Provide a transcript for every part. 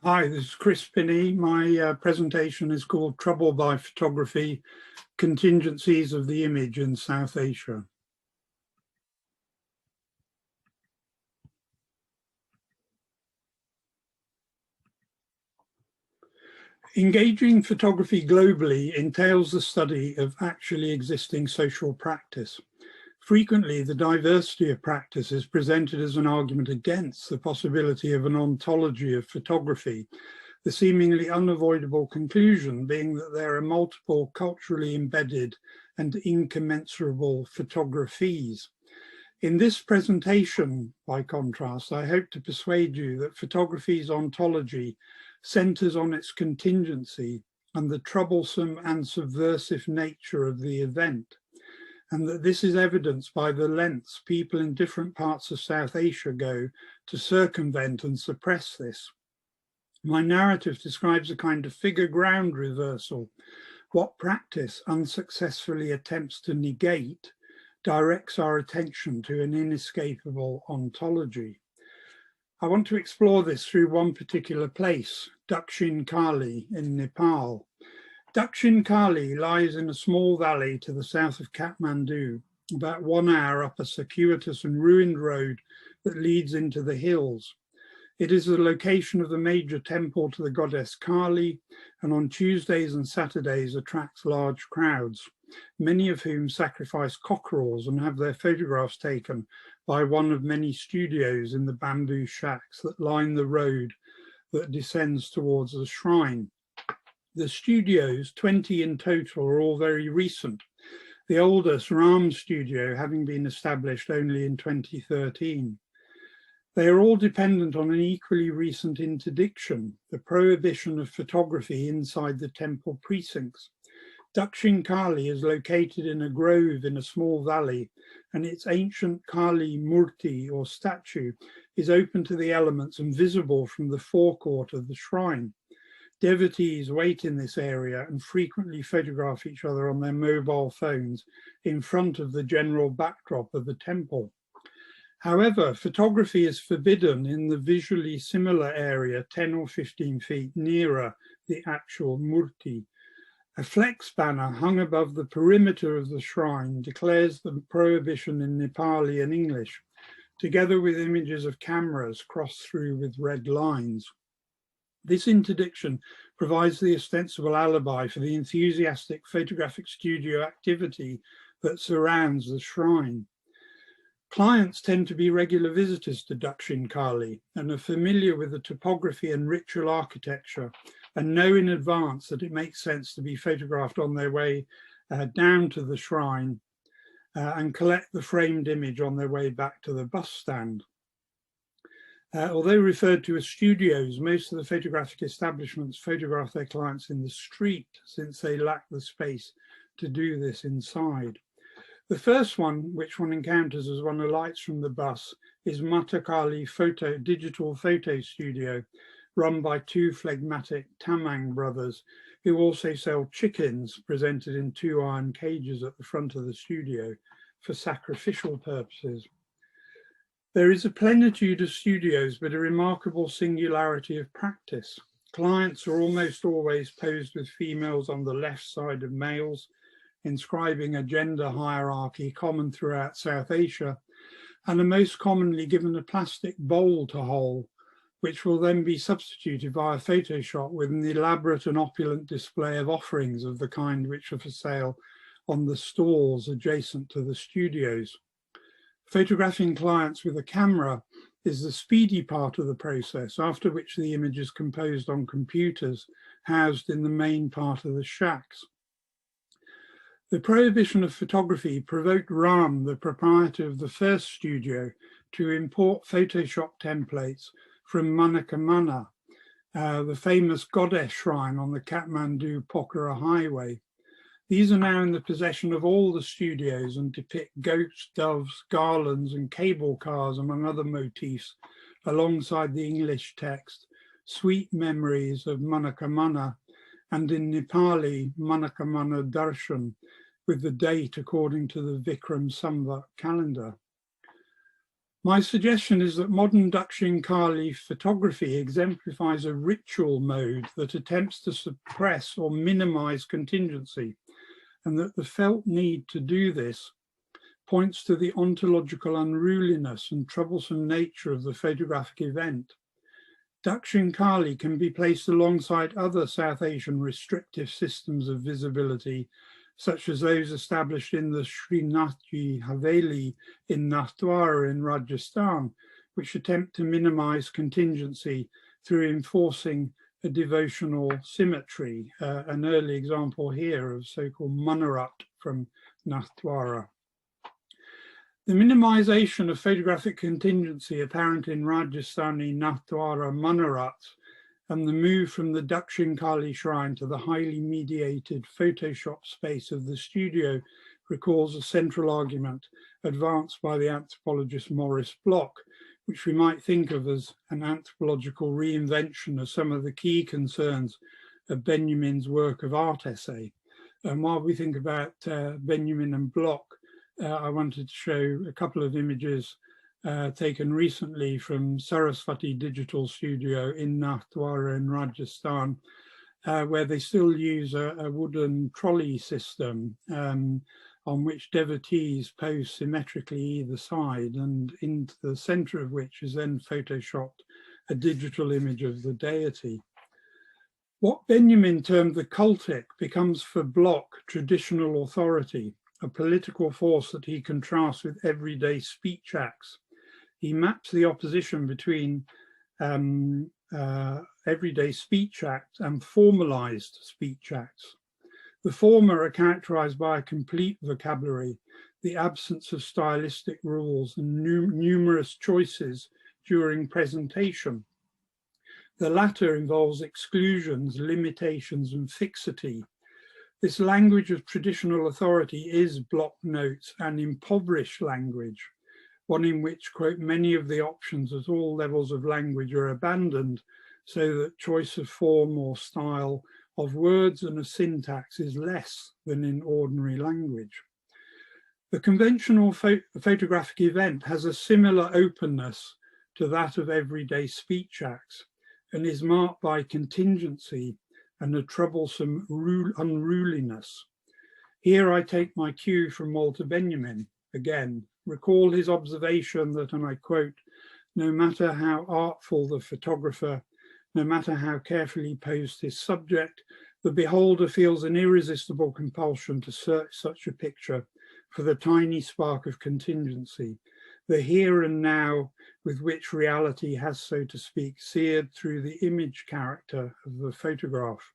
Hi, this is Chris Pinney. My presentation is called Trouble by Photography, Contingencies of the Image in South Asia. Engaging photography globally entails the study of actually existing social practice. Frequently, the diversity of practice is presented as an argument against the possibility of an ontology of photography, the seemingly unavoidable conclusion being that there are multiple culturally embedded and incommensurable photographies. In this presentation, by contrast, I hope to persuade you that photography's ontology centers on its contingency and the troublesome and subversive nature of the event, and that this is evidenced by the lengths people in different parts of South Asia go to circumvent and suppress this. My narrative describes a kind of figure ground reversal. What practice unsuccessfully attempts to negate directs our attention to an inescapable ontology. I want to explore this through one particular place, Dakshinkali in Nepal. Dakshinkali lies in a small valley to the south of Kathmandu, about 1 hour up a circuitous and ruined road that leads into the hills. It is the location of the major temple to the goddess Kali, and on Tuesdays and Saturdays attracts large crowds, many of whom sacrifice cockerels and have their photographs taken by one of many studios in the bamboo shacks that line the road that descends towards the shrine. The studios, 20 in total, are all very recent, the oldest, Ram studio, having been established only in 2013. They are all dependent on an equally recent interdiction, the prohibition of photography inside the temple precincts. Dakshinkali is located in a grove in a small valley, and its ancient Kali Murti, or statue, is open to the elements and visible from the forecourt of the shrine. Devotees wait in this area and frequently photograph each other on their mobile phones in front of the general backdrop of the temple. However, photography is forbidden in the visually similar area 10 or 15 feet nearer the actual murti. A flex banner hung above the perimeter of the shrine declares the prohibition in Nepali and English, together with images of cameras crossed through with red lines. This interdiction provides the ostensible alibi for the enthusiastic photographic studio activity that surrounds the shrine. Clients tend to be regular visitors to Dakshinkali and are familiar with the topography and ritual architecture and know in advance that it makes sense to be photographed on their way down to the shrine and collect the framed image on their way back to the bus stand. Although referred to as studios, most of the photographic establishments photograph their clients in the street since they lack the space to do this inside. The first one, which one encounters as one alights from the bus, is Matakali Digital Photo Studio, run by two phlegmatic Tamang brothers, who also sell chickens presented in 2 iron cages at the front of the studio for sacrificial purposes. There is a plenitude of studios, but a remarkable singularity of practice. Clients are almost always posed with females on the left side of males, inscribing a gender hierarchy common throughout South Asia, and are most commonly given a plastic bowl to hold, which will then be substituted via Photoshop with an elaborate and opulent display of offerings of the kind which are for sale on the stalls adjacent to the studios. Photographing clients with a camera is the speedy part of the process, after which the image is composed on computers housed in the main part of the shacks. The prohibition of photography provoked Ram, the proprietor of the first studio, to import Photoshop templates from Manakamana, the famous goddess shrine on the Kathmandu Pokhara highway. These are now in the possession of all the studios and depict goats, doves, garlands, and cable cars, among other motifs, alongside the English text, "Sweet memories of Manakamana," and in Nepali, Manakamana Darshan, with the date according to the Vikram Samvat calendar. My suggestion is that modern Dakshinkali photography exemplifies a ritual mode that attempts to suppress or minimize contingency, and that the felt need to do this points to the ontological unruliness and troublesome nature of the photographic event. Dakshinkali can be placed alongside other South Asian restrictive systems of visibility, such as those established in the Srinathji Haveli in Nathdwara in Rajasthan, which attempt to minimize contingency through enforcing a devotional symmetry. An early example here of so-called Manarat from Nathdwara. The minimization of photographic contingency apparent in Rajasthani Nathdwara Manarats and the move from the Dakshinkali shrine to the highly mediated Photoshop space of the studio recalls a central argument advanced by the anthropologist Maurice Bloch, which we might think of as an anthropological reinvention of some of the key concerns of Benjamin's work of art essay. And while we think about Benjamin and Bloch, I wanted to show a couple of images taken recently from Saraswati Digital Studio in Nathdwara in Rajasthan, where they still use a wooden trolley system on which devotees pose symmetrically either side, and into the center of which is then photoshopped a digital image of the deity. What Benjamin termed the cultic becomes for Bloch traditional authority, a political force that he contrasts with everyday speech acts. He maps the opposition between everyday speech acts and formalized speech acts. The former are characterized by a complete vocabulary, the absence of stylistic rules and numerous choices during presentation. The latter involves exclusions, limitations, and fixity. This language of traditional authority is, Bloch notes, an impoverished language, one in which, quote, many of the options at all levels of language are abandoned, so that choice of form or style of words and a syntax is less than in ordinary language. The conventional photographic event has a similar openness to that of everyday speech acts and is marked by contingency and a troublesome unruliness. Here I take my cue from Walter Benjamin again. Recall his observation that, and I quote, "No matter how artful the photographer, no matter how carefully posed his subject, the beholder feels an irresistible compulsion to search such a picture for the tiny spark of contingency, the here and now with which reality has, so to speak, seared through the image character of the photograph."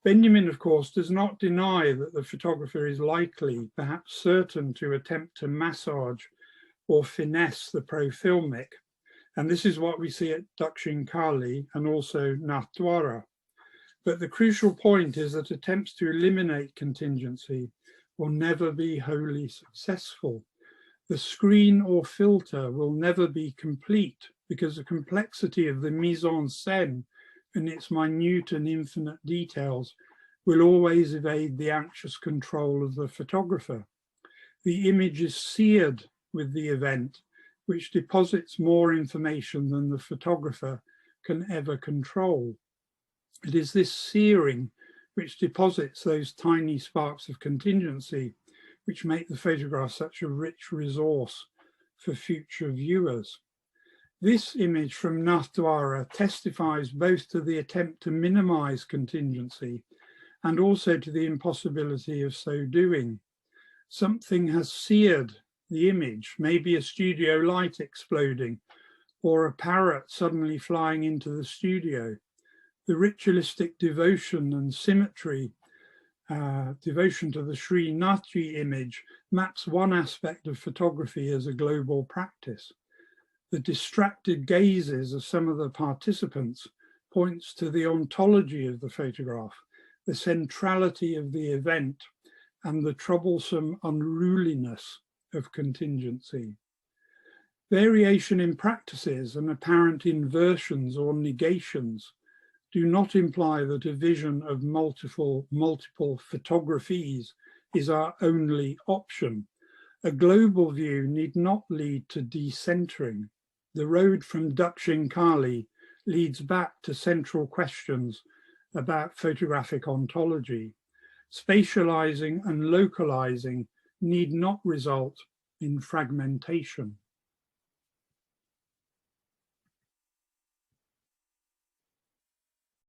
Benjamin, of course, does not deny that the photographer is likely, perhaps certain, to attempt to massage or finesse the pro-filmic. And this is what we see at Dakshinkali and also Nathdwara. But the crucial point is that attempts to eliminate contingency will never be wholly successful. The screen or filter will never be complete because the complexity of the mise en scène and its minute and infinite details will always evade the anxious control of the photographer. The image is seared with the event, which deposits more information than the photographer can ever control. It is this searing which deposits those tiny sparks of contingency which make the photograph such a rich resource for future viewers. This image from Nathdwara testifies both to the attempt to minimize contingency and also to the impossibility of so doing. Something has seared the image, maybe a studio light exploding or a parrot suddenly flying into the studio. The ritualistic devotion and symmetry, devotion to the Srinathji image, maps one aspect of photography as a global practice. The distracted gazes of some of the participants points to the ontology of the photograph, the centrality of the event, and the troublesome unruliness of contingency. Variation in practices and apparent inversions or negations do not imply that a vision of multiple photographies is our only option. A global view need not lead to decentering. The road from Dakshinkali leads back to central questions about photographic ontology. Spatializing and localizing need not result in fragmentation.